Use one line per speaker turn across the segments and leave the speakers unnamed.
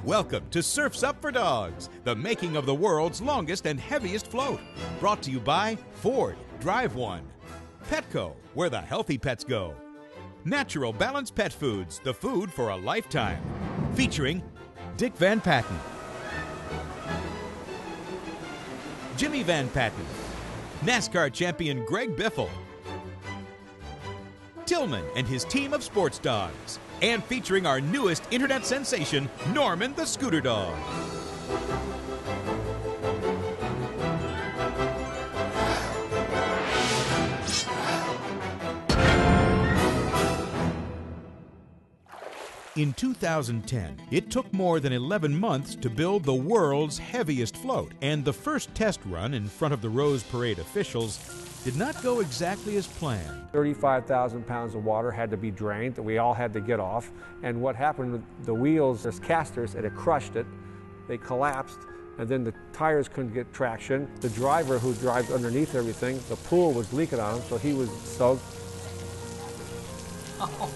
Welcome to Surf's Up for Dogs, the making of the world's longest and heaviest float. Brought to you by Ford, Drive One. Petco, where the healthy pets go. Natural Balance Pet Foods, the food for a lifetime. Featuring Dick Van Patten, Jimmy Van Patten, NASCAR champion Greg Biffle, Tillman and his team of sports dogs, and featuring our newest internet sensation, Norman the Scooter Dog. In 2010, it took more than 11 months to build the world's heaviest float, and the first test run in front of the Rose Parade officials did not go exactly as planned.
35,000 pounds of water had to be drained that we all had to get off. And what happened with the wheels, as casters, it had crushed it. They collapsed, and then the tires couldn't get traction. The driver who drives underneath everything, the pool was leaking on him, so he was soaked.
Oh.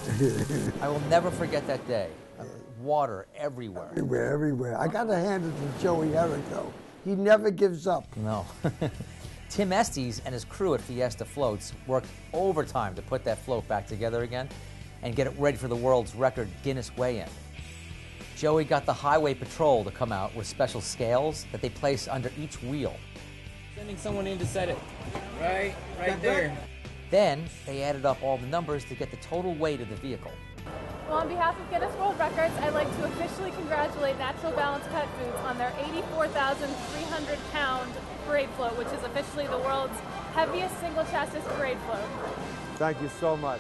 I will never forget that day. Water everywhere.
Everywhere. I got to hand it to Joey Herrick, though. He never gives up.
No. Tim Estes and his crew at Fiesta Floats worked overtime to put that float back together again and get it ready for the world's record Guinness weigh-in. Joey got the highway patrol to come out with special scales that they place under each wheel.
Sending someone in to set it. Right there.
Then they added up all the numbers to get the total weight of the vehicle.
Well, on behalf of Guinness World Records, I'd like to officially congratulate Natural Balance Pet Foods on their 84,300-pound parade float, which is officially the world's heaviest single chassis parade float.
Thank you so much.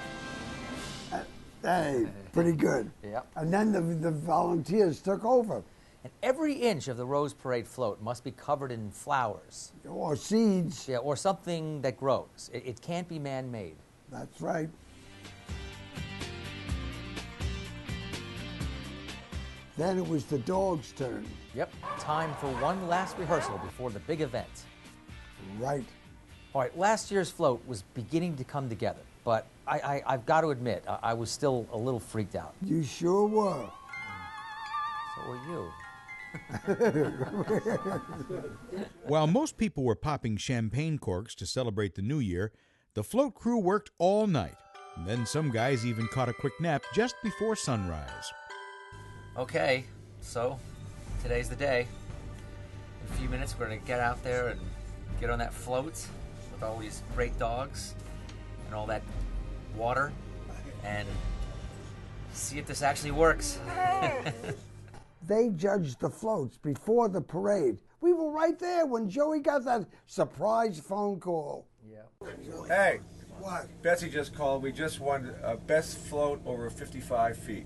Hey, pretty good.
Yep.
And then the volunteers took over.
And every inch of the Rose Parade float must be covered in flowers.
Or seeds.
Yeah, or something that grows. It can't be man-made.
That's right. Then it was the dog's turn.
Yep, time for one last rehearsal before the big event.
Right.
All right, last year's float was beginning to come together, but I've got to admit, I was still a little freaked out.
You sure were.
So were you.
While most people were popping champagne corks to celebrate the new year, the float crew worked all night. And then some guys even caught a quick nap just before sunrise.
Okay, so today's the day. In a few minutes, we're going to get out there and get on that float with all these great dogs and all that water and see if this actually works.
They judged the floats before the parade. We were right there when Joey got that surprise phone call.
Yeah.
Hey.
What?
Betsy just called. We just won best float over 55 feet.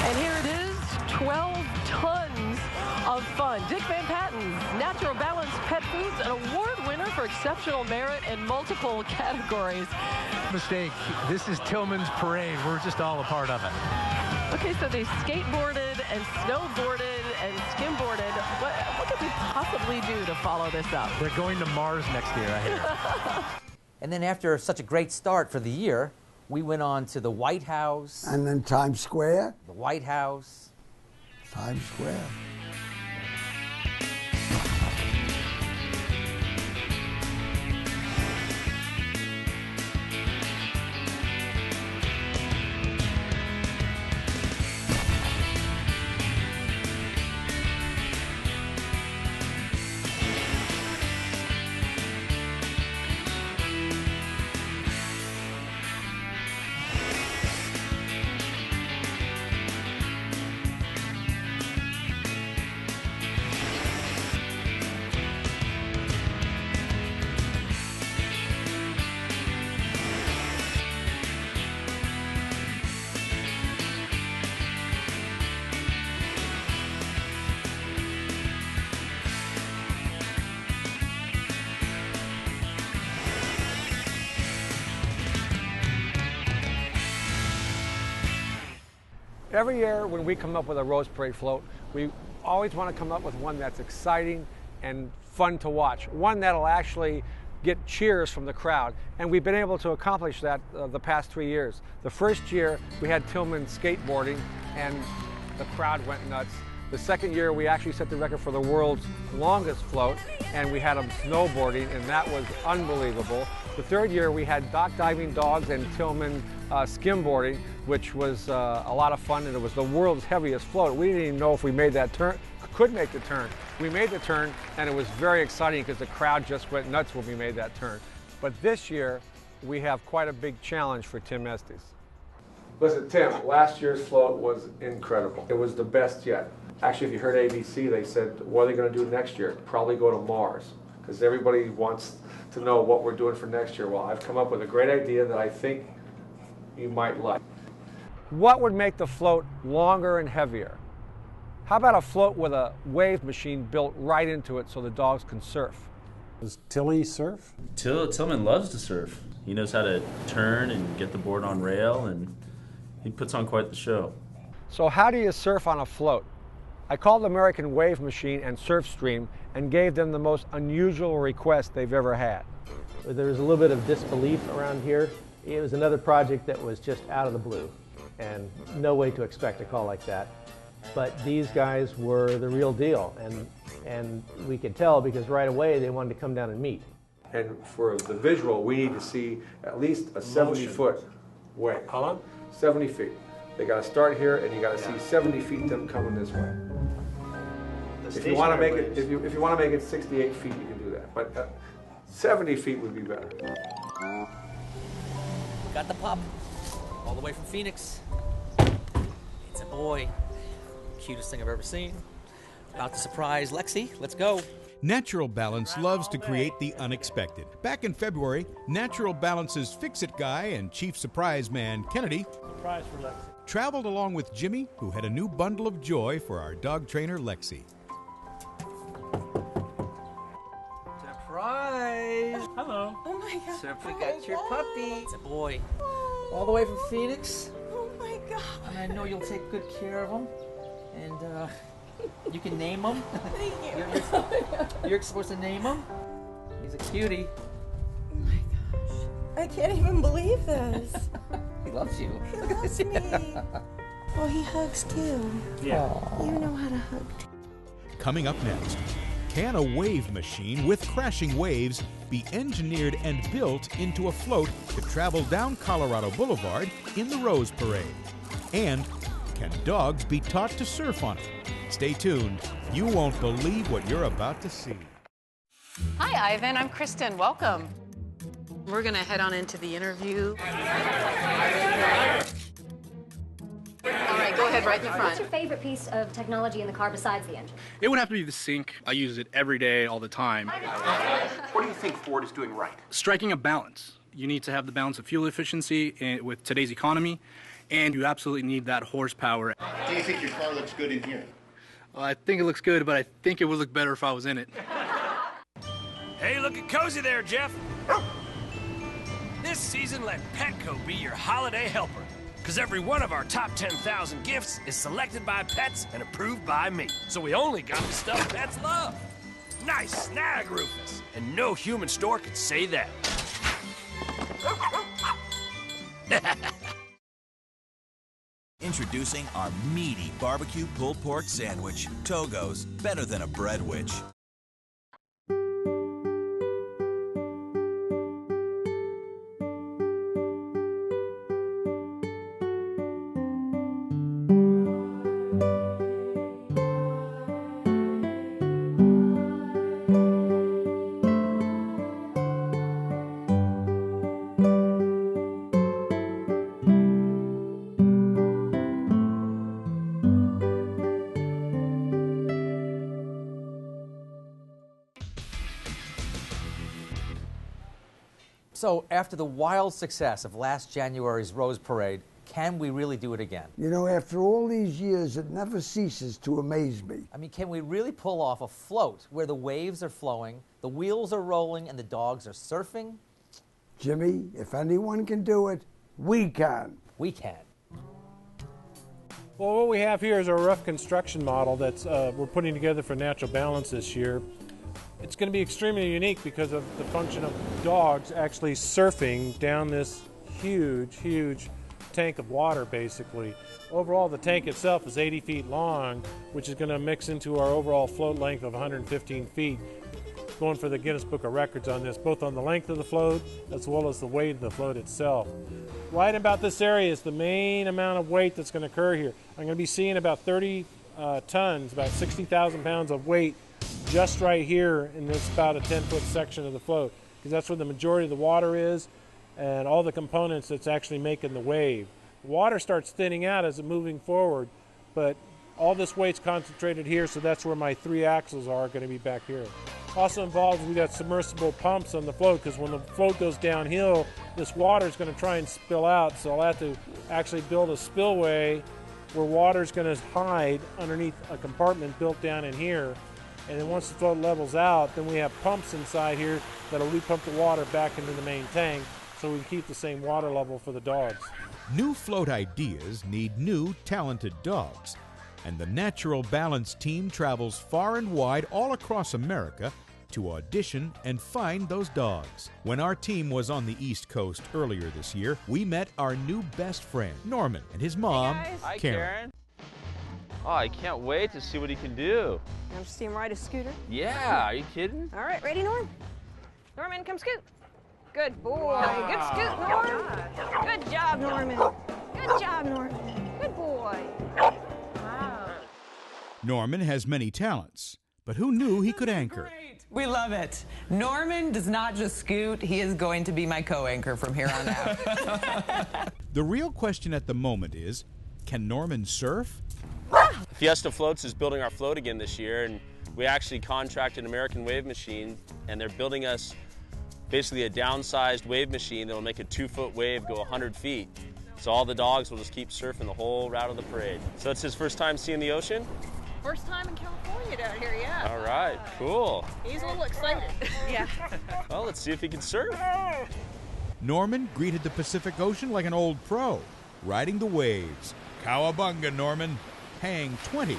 And here it is, 12 tons of fun. Dick Van Patten's Natural Balance Pet Foods, an award winner for exceptional merit in multiple categories.
Mistake. This is Tillman's parade. We're just all a part of it.
Okay, so they skateboarded and snowboarded and skimboarded. What could we possibly do to follow this up?
We're going to Mars next year, I hear.
And then after such a great start for the year, we went on to the White House.
And then Times Square.
The White House.
Times Square.
Every year when we come up with a Rose Parade float, we always want to come up with one that's exciting and fun to watch. One that'll actually get cheers from the crowd. And we've been able to accomplish that the past 3 years. The first year we had Tillman skateboarding and the crowd went nuts. The second year we actually set the record for the world's longest float, and we had them snowboarding, and that was unbelievable. The third year we had dock diving dogs and Tillman skimboarding, which was a lot of fun, and it was the world's heaviest float. We didn't even know if we made that turn, could make the turn. We made the turn, and it was very exciting because the crowd just went nuts when we made that turn. But this year we have quite a big challenge for Tim Estes. Listen, Tim, last year's float was incredible. It was the best yet. Actually, if you heard ABC, they said, what are they going to do next year? Probably go to Mars, because everybody wants to know what we're doing for next year. Well, I've come up with a great idea that I think you might like. What would make the float longer and heavier? How about a float with a wave machine built right into it so the dogs can surf?
Does Tilly surf?
Tillman loves to surf. He knows how to turn and get the board on rail, and he puts on quite the show.
So how do you surf on a float? I called American Wave Machine and Surfstream and gave them the most unusual request they've ever had.
There was a little bit of disbelief around here. It was another project that was just out of the blue, and no way to expect a call like that. But these guys were the real deal, and we could tell because right away they wanted to come down and meet.
And for the visual, we need to see at least a 70-foot wave.
How long?
70 feet. They got to start here, and you got to see 70 feet them coming this way. If you want to make it, if you want to make it 68 feet, you can do that. But 70 feet would be better.
Got the pup, all the way from Phoenix. It's a boy. Cutest thing I've ever seen. About to surprise Lexi. Let's go.
Natural Balance loves to create the unexpected. Back in February, Natural Balance's Fix-It guy and chief surprise man, Kennedy,
Surprise for Lexi.
traveled along with Jimmy, who had a new bundle of joy for our dog trainer, Lexi.
Surprise!
Hello.
Oh my God.
So we
Oh
got
my
your
God.
puppy. It's a boy. All the way from Phoenix.
Oh my God.
And I know you'll take good care of him. And you can name him.
Thank you.
You're supposed to name him. He's a cutie.
Oh my gosh. I can't even believe this.
He loves you.
He loves me. Oh, he hugs too.
Yeah.
You know how to hug too.
Coming up next, can a wave machine with crashing waves be engineered and built into a float to travel down Colorado Boulevard in the Rose Parade? And can dogs be taught to surf on it? Stay tuned. You won't believe what you're about to see.
Hi, Ivan. I'm Kristen. Welcome. We're going to head on into the interview. All right, go ahead right in the front.
What's your favorite piece of technology in the car besides the engine?
It would have to be the sync. I use it every day, all the time.
What do you think Ford is doing right?
Striking a balance. You need to have the balance of fuel efficiency with today's economy, and you absolutely need that horsepower.
Do you think your car looks good in here?
I think it looks good, but I think it would look better if I was in it.
Hey, looking cozy there, Jeff. This season, let Petco be your holiday helper. Because every one of our top 10,000 gifts is selected by pets and approved by me. So we only got the stuff pets love. Nice snag, Rufus. And no human store could say that.
Introducing our meaty barbecue pulled pork sandwich. Togo's, better than a bread witch.
So, after the wild success of last January's Rose Parade, can we really do it again?
You know, after all these years, it never ceases to amaze me.
I mean, can we really pull off a float where the waves are flowing, the wheels are rolling, and the dogs are surfing?
Jimmy, if anyone can do it, we can.
We can.
Well, what we have here is a rough construction model that's we're putting together for Natural Balance this year. It's going to be extremely unique because of the function of dogs actually surfing down this huge tank of water, basically. Overall, the tank itself is 80 feet long, which is going to mix into our overall float length of 115 feet, going for the Guinness Book of Records on this, both on the length of the float as well as the weight of the float itself. Right about this area is the main amount of weight that's going to occur here. I'm going to be seeing about 30 tons, about 60,000 pounds of weight just right here in this about a 10-foot section of the float, because that's where the majority of the water is and all the components that's actually making the wave. The water starts thinning out as it's moving forward, but all this weight's concentrated here, so that's where my 3 axles are going to be back here. Also involved, we got submersible pumps on the float, because when the float goes downhill, this water is going to try and spill out, so I'll have to actually build a spillway where water is going to hide underneath a compartment built down in here. And then once the float levels out, then we have pumps inside here that'll repump the water back into the main tank so we can keep the same water level for the dogs.
New float ideas need new, talented dogs. And the Natural Balance team travels far and wide all across America to audition and find those dogs. When our team was on the East Coast earlier this year, we met our new best friend, Norman, and his mom,
Hi,
Karen.
Oh, I can't wait to see what he can do.
Want to see him ride a scooter?
Yeah, are you kidding?
All right, ready, Norm? Norman, come scoot. Good boy. Good scoot, Norm. Good job, Norman. Good job, Norman. Good boy. Wow.
Norman has many talents, but who knew he could anchor?
We love it. Norman does not just scoot, he is going to be my co-anchor from here on out.
The real question at the moment is, can Norman surf?
Fiesta Floats is building our float again this year, and we actually contracted American Wave Machine, and they're building us basically a downsized wave machine that'll make a 2-foot wave go 100 feet. So all the dogs will just keep surfing the whole route of the parade. So it's his first time seeing the ocean?
First time in California down here, yeah.
All right, cool.
He's a little excited. Yeah.
Well, let's see if he can surf.
Norman greeted the Pacific Ocean like an old pro, riding the waves. Cowabunga, Norman. Hang 20.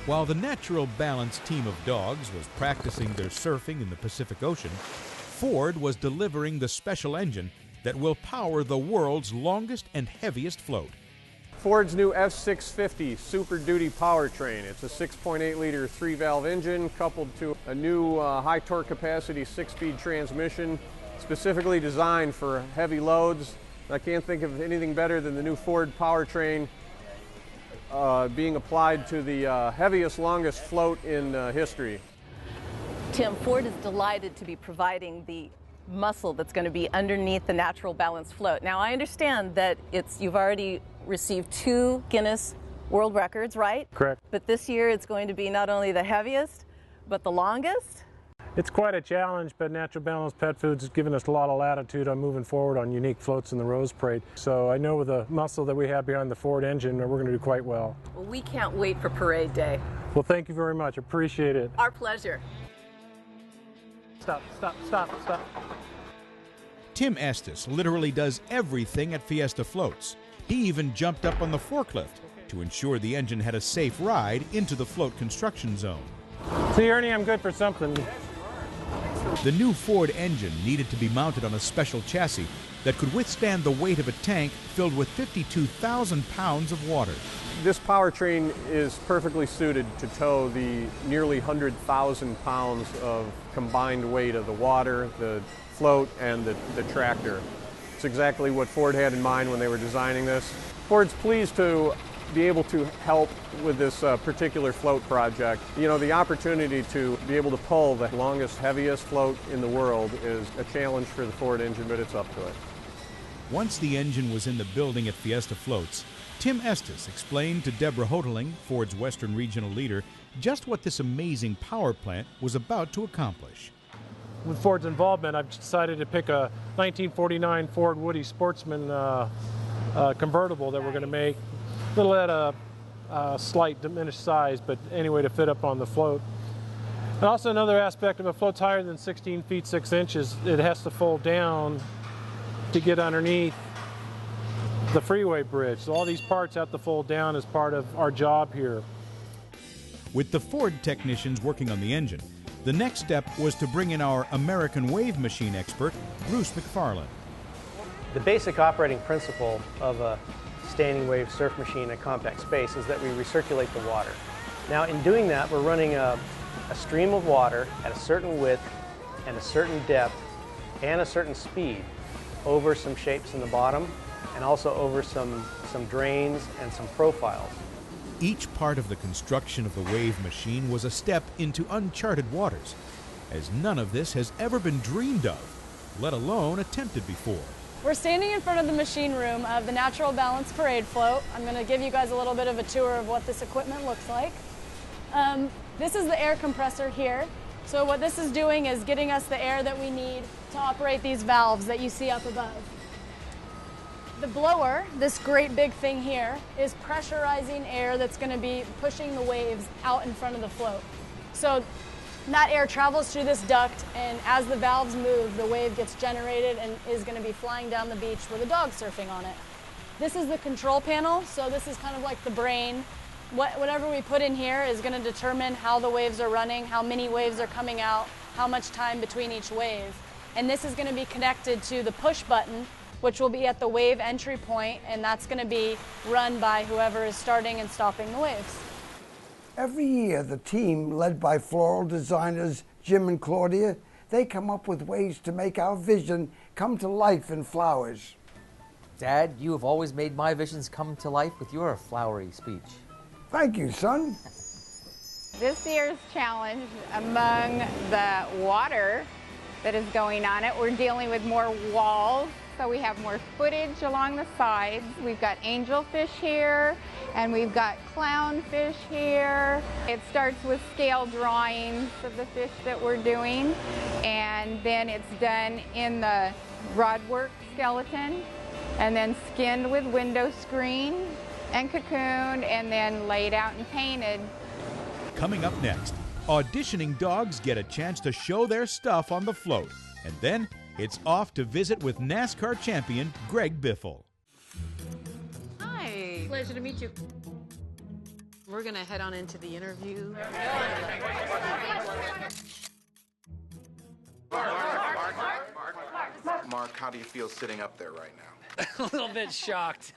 While the Natural Balance team of dogs was practicing their surfing in the Pacific Ocean, Ford was delivering the special engine that will power the world's longest and heaviest float.
Ford's new F650 Super Duty powertrain. It's a 6.8-liter 3-valve engine coupled to a new high torque capacity 6-speed transmission specifically designed for heavy loads. I can't think of anything better than the new Ford powertrain being applied to the heaviest, longest float in history.
Tim, Ford is delighted to be providing the muscle that's going to be underneath the Natural Balance float. Now, I understand that you've already received 2 Guinness World Records, right?
Correct.
But this year it's going to be not only the heaviest, but the longest?
It's quite a challenge, but Natural Balance Pet Foods has given us a lot of latitude on moving forward on unique floats in the Rose Parade. So I know with the muscle that we have behind the Ford engine, we're going to do quite well.
Well, we can't wait for Parade Day.
Well, thank you very much. Appreciate it.
Our pleasure.
Stop, stop, stop, stop.
Tim Estes literally does everything at Fiesta Floats. He even jumped up on the forklift to ensure the engine had a safe ride into the float construction zone.
See, Ernie, I'm good for something.
The new Ford engine needed to be mounted on a special chassis that could withstand the weight of a tank filled with 52,000 pounds of water.
This powertrain is perfectly suited to tow the nearly 100,000 pounds of combined weight of the water, the float, and the tractor. It's exactly what Ford had in mind when they were designing this. Ford's pleased to be able to help with this particular float project. You know, the opportunity to be able to pull the longest, heaviest float in the world is a challenge for the Ford engine, but it's up to it.
Once the engine was in the building at Fiesta Floats, Tim Estes explained to Deborah Hoteling, Ford's Western Regional leader, just what this amazing power plant was about to accomplish.
With Ford's involvement, I've decided to pick a 1949 Ford Woody Sportsman convertible that we're going to make. A little at a slight diminished size, but anyway to fit up on the float. And also another aspect, if a float's higher than 16 feet 6 inches, it has to fold down to get underneath the freeway bridge. So all these parts have to fold down as part of our job here.
With the Ford technicians working on the engine, the next step was to bring in our American wave machine expert, Bruce McFarland.
The basic operating principle of a standing wave surf machine in a compact space is that we recirculate the water. Now in doing that, we're running a stream of water at a certain width and a certain depth and a certain speed over some shapes in the bottom and also over some drains and some profiles.
Each part of the construction of the wave machine was a step into uncharted waters, as none of this has ever been dreamed of, let alone attempted before.
We're standing in front of the machine room of the Natural Balance Parade Float. I'm going to give you guys a little bit of a tour of what this equipment looks like. This is the air compressor here. So what this is doing is getting us the air that we need to operate these valves that you see up above. The blower, this great big thing here, is pressurizing air that's going to be pushing the waves out in front of the float. So that air travels through this duct, and as the valves move, the wave gets generated and is going to be flying down the beach with a dog surfing on it. This is the control panel, so this is kind of like the brain. Whatever we put in here is going to determine how the waves are running, how many waves are coming out, how much time between each wave. And this is going to be connected to the push button, which will be at the wave entry point, and that's going to be run by whoever is starting and stopping the waves.
Every year, the team, led by floral designers Jim and Claudia, they come up with ways to make our vision come to life in flowers.
Dad, you have always made my visions come to life with your flowery speech.
Thank you, son.
This year's challenge, among the water that is going on it, we're dealing with more walls, so we have more footage along the sides. We've got angelfish here, and we've got clownfish here. It starts with scale drawings of the fish that we're doing, and then it's done in the rodwork skeleton, and then skinned with window screen, and cocooned, and then laid out and painted.
Coming up next, auditioning dogs get a chance to show their stuff on the float. And then it's off to visit with NASCAR champion Greg Biffle.
Hi. Pleasure to meet you. We're going to head on into the interview.
Mark, how do you feel sitting up there right now?
A little bit shocked.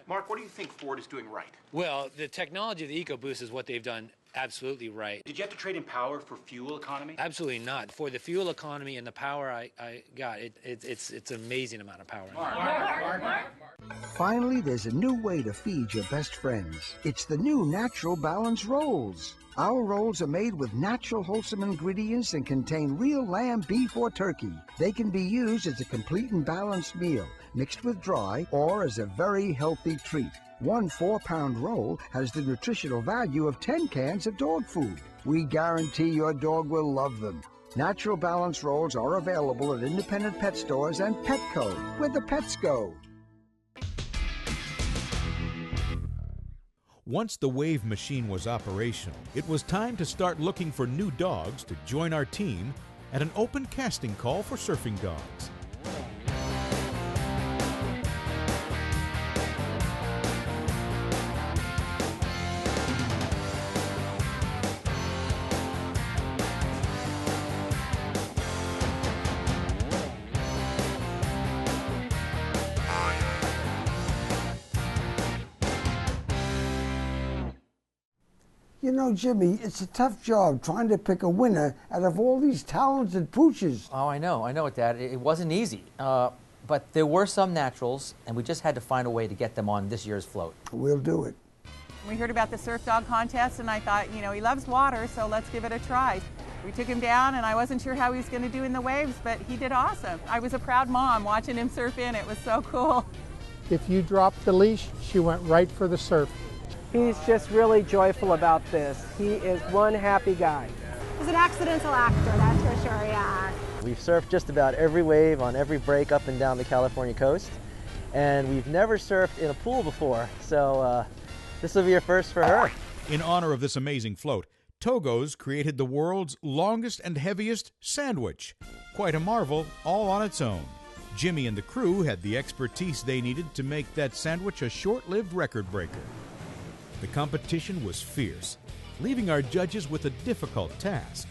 Mark, what do you think Ford is doing right?
Well, the technology of the EcoBoost is what they've done absolutely right.
Did you have to trade in power for fuel economy?
Absolutely not. For the fuel economy and the power I got, it's an amazing amount of power.
Mark.
Finally, there's a new way to feed your best friends. It's the new Natural Balance Rolls. Our rolls are made with natural, wholesome ingredients and contain real lamb, beef, or turkey. They can be used as a complete and balanced meal, mixed with dry, or as a very healthy treat. One 4-pound roll has the nutritional value of 10 cans of dog food. We guarantee your dog will love them. Natural Balance Rolls are available at independent pet stores and Petco, where the pets go.
Once the wave machine was operational, it was time to start looking for new dogs to join our team at an open casting call for surfing dogs.
You know, Jimmy, it's a tough job trying to pick a winner out of all these talented pooches.
Oh, I know it, Dad. It wasn't easy. But there were some naturals, and we just had to find a way to get them on this year's float.
We'll do it.
We heard about the Surf Dog Contest, and I thought, you know, he loves water, so let's give it a try.
We took him down, and I wasn't sure how he was going to do in the waves, but he did awesome. I was a proud mom watching him surf in. It was so cool.
If you dropped the leash, she went right for the surf.
He's just really joyful about this. He is one happy guy.
He's an accidental actor, that's for sure, yeah.
We've surfed just about every wave on every break up and down the California coast, and we've never surfed in a pool before, so this will be a first for her.
In honor of this amazing float, Togo's created the world's longest and heaviest sandwich. Quite a marvel all on its own. Jimmy and the crew had the expertise they needed to make that sandwich a short-lived record breaker. The competition was fierce, leaving our judges with a difficult task.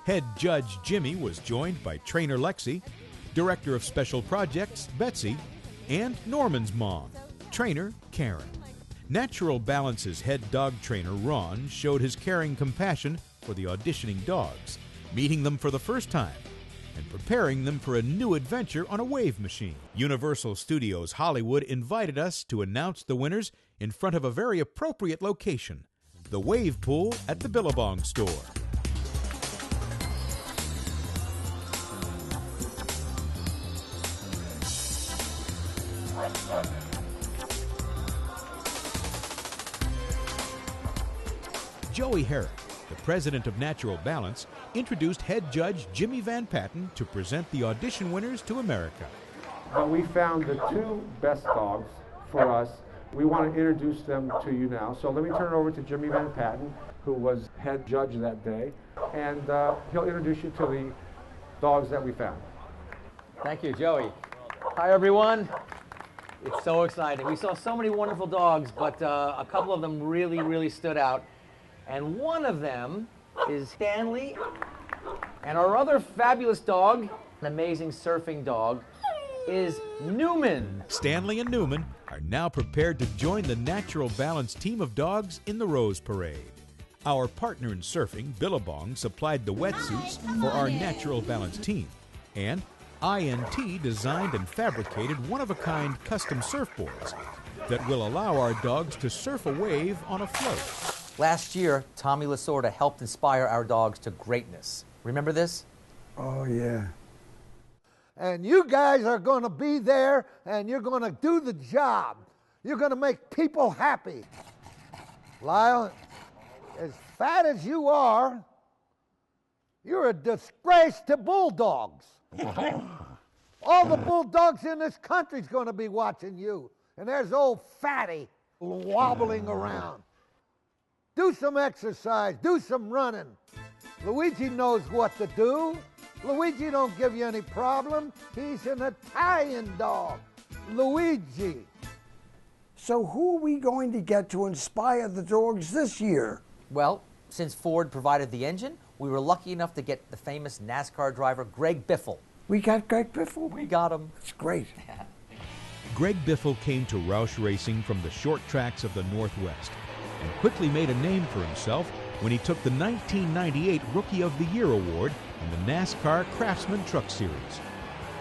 Head judge Jimmy was joined by trainer Lexi, director of special projects Betsy, and Norman's mom, trainer Karen. Natural Balance's head dog trainer Ron showed his caring compassion for the auditioning dogs, meeting them for the first time and preparing them for a new adventure on a wave machine. Universal Studios Hollywood invited us to announce the winners in front of a very appropriate location, the wave pool at the Billabong store. Joey Herrick, the president of Natural Balance, introduced head judge Jimmy Van Patten to present the audition winners to America.
But we found the two best dogs for us. We want to introduce them to you now. So let me turn it over to Jimmy Van Patten, who was head judge that day, and he'll introduce you to the dogs that we found.
Thank you, Joey. Hi, everyone. It's so exciting. We saw so many wonderful dogs, but a couple of them really stood out. And one of them is Stanley, and our other fabulous dog, an amazing surfing dog, is Newman.
Stanley and Newman are now prepared to join the Natural Balance team of dogs in the Rose Parade. Our partner in surfing, Billabong, supplied the wetsuits for our Natural Balance team, and INT designed and fabricated one-of-a-kind custom surfboards that will allow our dogs to surf a wave on a float.
Last year, Tommy Lasorda helped inspire our dogs to greatness. Remember this?
Oh, yeah.
And you guys are going to be there, and you're going to do the job. You're going to make people happy. Lyle, as fat as you are, you're a disgrace to bulldogs. All the bulldogs in this country's going to be watching you, and there's old Fatty wobbling around. Do some exercise, do some running. Luigi knows what to do. Luigi don't give you any problem. He's an Italian dog. Luigi.
So who are we going to get to inspire the dogs this year?
Well, since Ford provided the engine, we were lucky enough to get the famous NASCAR driver Greg Biffle.
We got Greg Biffle?
We got him.
That's great.
Greg Biffle came to Roush Racing from the short tracks of the Northwest and quickly made a name for himself when he took the 1998 Rookie of the Year award in the NASCAR Craftsman Truck Series.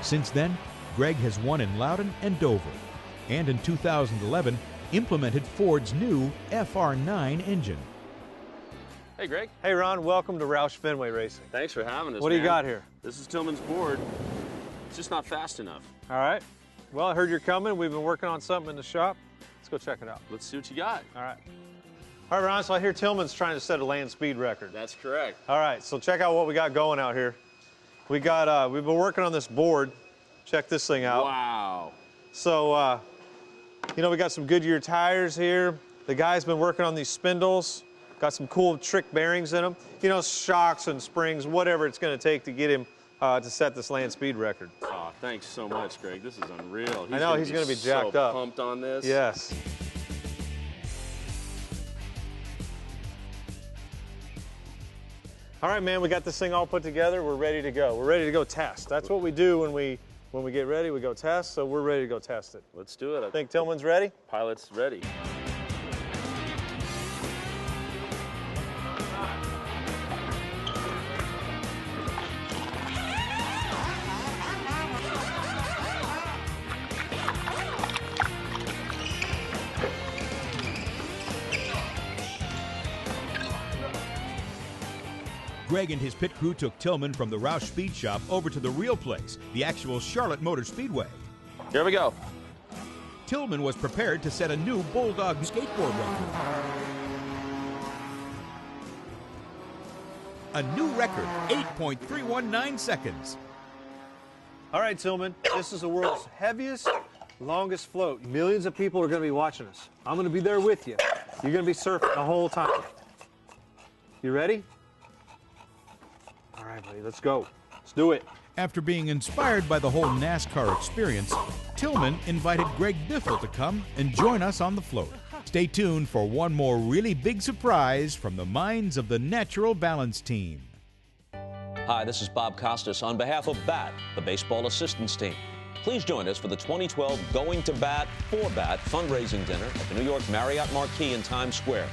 Since then, Greg has won in Loudon and Dover, and in 2011 implemented Ford's new FR9 engine.
Hey, Greg.
Hey, Ron. Welcome to Roush Fenway Racing.
Thanks for having us.
What do you got here?
This is Tillman's board. It's just not fast enough.
All right. Well, I heard you're coming. We've been working on something in the shop. Let's go check it out.
Let's see what you got.
All right. All right, Ron, so I hear Tillman's trying to set a land speed record.
That's correct.
All right, so check out what we got going out here. We got, we've been working on this board. Check this thing out.
Wow.
So, you know, we got some Goodyear tires here. The guy's been working on these spindles. Got some cool trick bearings in them. You know, shocks and springs, whatever it's going to take to get him to set this land speed record.
Oh, thanks so much, Greg. This is unreal.
I know, he's going to be jacked up.
Pumped on this.
Yes. All right, man, we got this thing all put together. We're ready to go. We're ready to go test. That's what we do when we get ready. We go test, so we're ready to go test it.
Let's do it.
I think Tillman's ready?
Pilot's ready.
Greg and his pit crew took Tillman from the Roush Speed Shop over to the real place, the actual Charlotte Motor Speedway.
Here we go.
Tillman was prepared to set a new Bulldog skateboard record. A new record, 8.319 seconds.
All right, Tillman, this is the world's heaviest, longest float. Millions of people are going to be watching us. I'm going to be there with you. You're going to be surfing the whole time. You ready? All right, buddy, let's go. Let's do it.
After being inspired by the whole NASCAR experience, Tillman invited Greg Biffle to come and join us on the float. Stay tuned for one more really big surprise from the minds of the Natural Balance team.
Hi, this is Bob Costas on behalf of BAT, the Baseball Assistance Team. Please join us for the 2012 Going to Bat for Bat fundraising dinner at the New York Marriott Marquis in Times Square.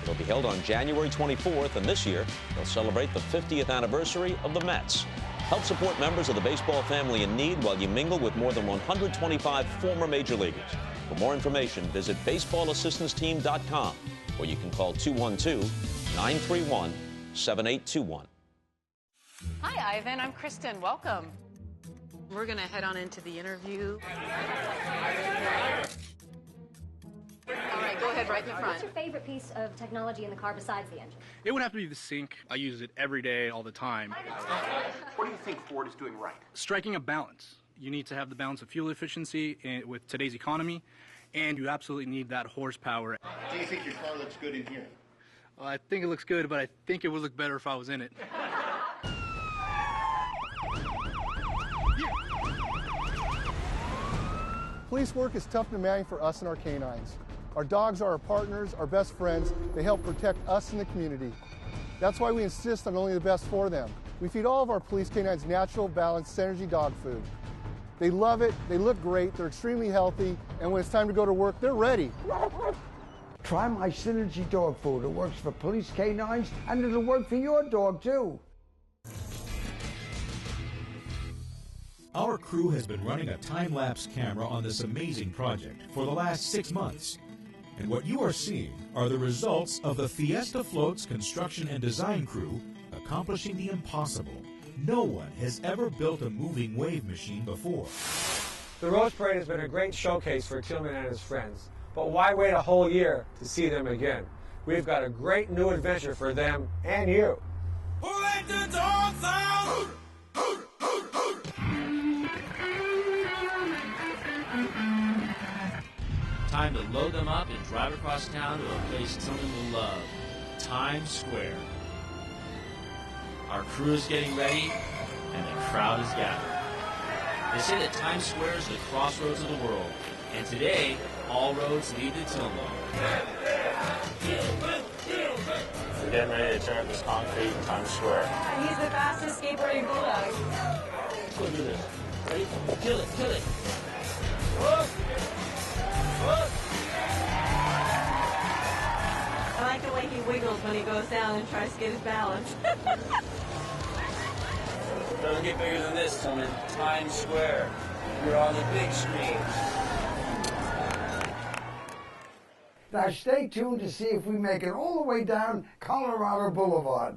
It'll be held on January 24th, and this year they'll celebrate the 50th anniversary of the Mets. Help support members of the baseball family in need while you mingle with more than 125 former major leaguers. For more information, visit baseballassistanceteam.com, or you can call 212-931-7821.
Hi, Ivan. I'm Kristen. Welcome. We're going to head on into the interview. All right, go ahead right in the front.
What's your favorite piece of technology in the car besides the engine?
It would have to be the sink. I use it every day, all the time. What do you think Ford is doing right? Striking a balance. You need to have the balance of fuel efficiency with today's economy, and you absolutely need that horsepower.
Do you think your car looks good in here?
Well, I think it looks good, but I think it would look better if I was in it.
Police work is tough and demanding for us and our canines. Our dogs are our partners, our best friends. They help protect us and the community. That's why we insist on only the best for them. We feed all of our police canines natural, balanced Synergy dog food. They love it, they look great, they're extremely healthy, and when it's time to go to work, they're ready.
Try my Synergy dog food. It works for police canines, and it'll work for your dog, too.
Our crew has been running a time-lapse camera on this amazing project for the last 6 months. And what you are seeing are the results of the Fiesta Floats construction and design crew accomplishing the impossible. No one has ever built a moving wave machine before.
The Rose Parade has been a great showcase for Tillman and his friends, but why wait a whole year to see them again? We've got a great new adventure for them and you.
Who let the dogs out?
Time to load them up and drive across town to a place Tillman will love, Times Square. Our crew is getting ready, and the crowd is gathered. They say that Times Square is the crossroads of the world, and today, all roads lead to Tillman.
We're getting ready to turn up this concrete in Times Square.
He's the fastest skateboarding bulldog.
Look at this. Ready? Kill it, kill it.
I like the way he wiggles when he goes down and tries to get his balance.
Doesn't get bigger than this, Tillman. Times Square. We're on the big screen.
Now stay tuned to see if we make it all the way down Colorado Boulevard.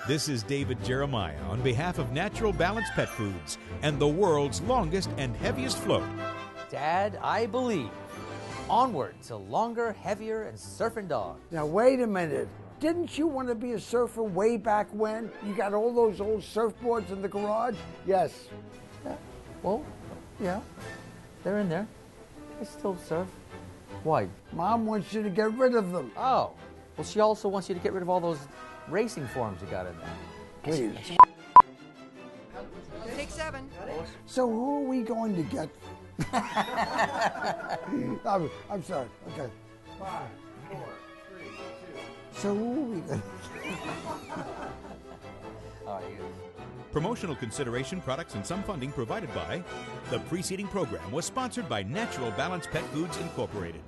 This is David Jeremiah on behalf of Natural Balance Pet Foods and the world's longest and heaviest float.
Dad, I believe. Onward to longer, heavier, and surfing dogs.
Now wait a minute. Didn't you want to be a surfer way back when? You got all those old surfboards in the garage? Yes.
Yeah. Well, yeah. They're in there. I still surf. Why?
Mom wants you to get rid of them.
Oh. Well, she also wants you to get rid of all those racing forms you got in there.
Please.
Take 7.
So who are we going to get? I'm sorry. Okay.
5, 4, 3, 2.
So who are we going to
Promotional consideration, products, and some funding provided by... The preceding program was sponsored by Natural Balance Pet Foods Incorporated.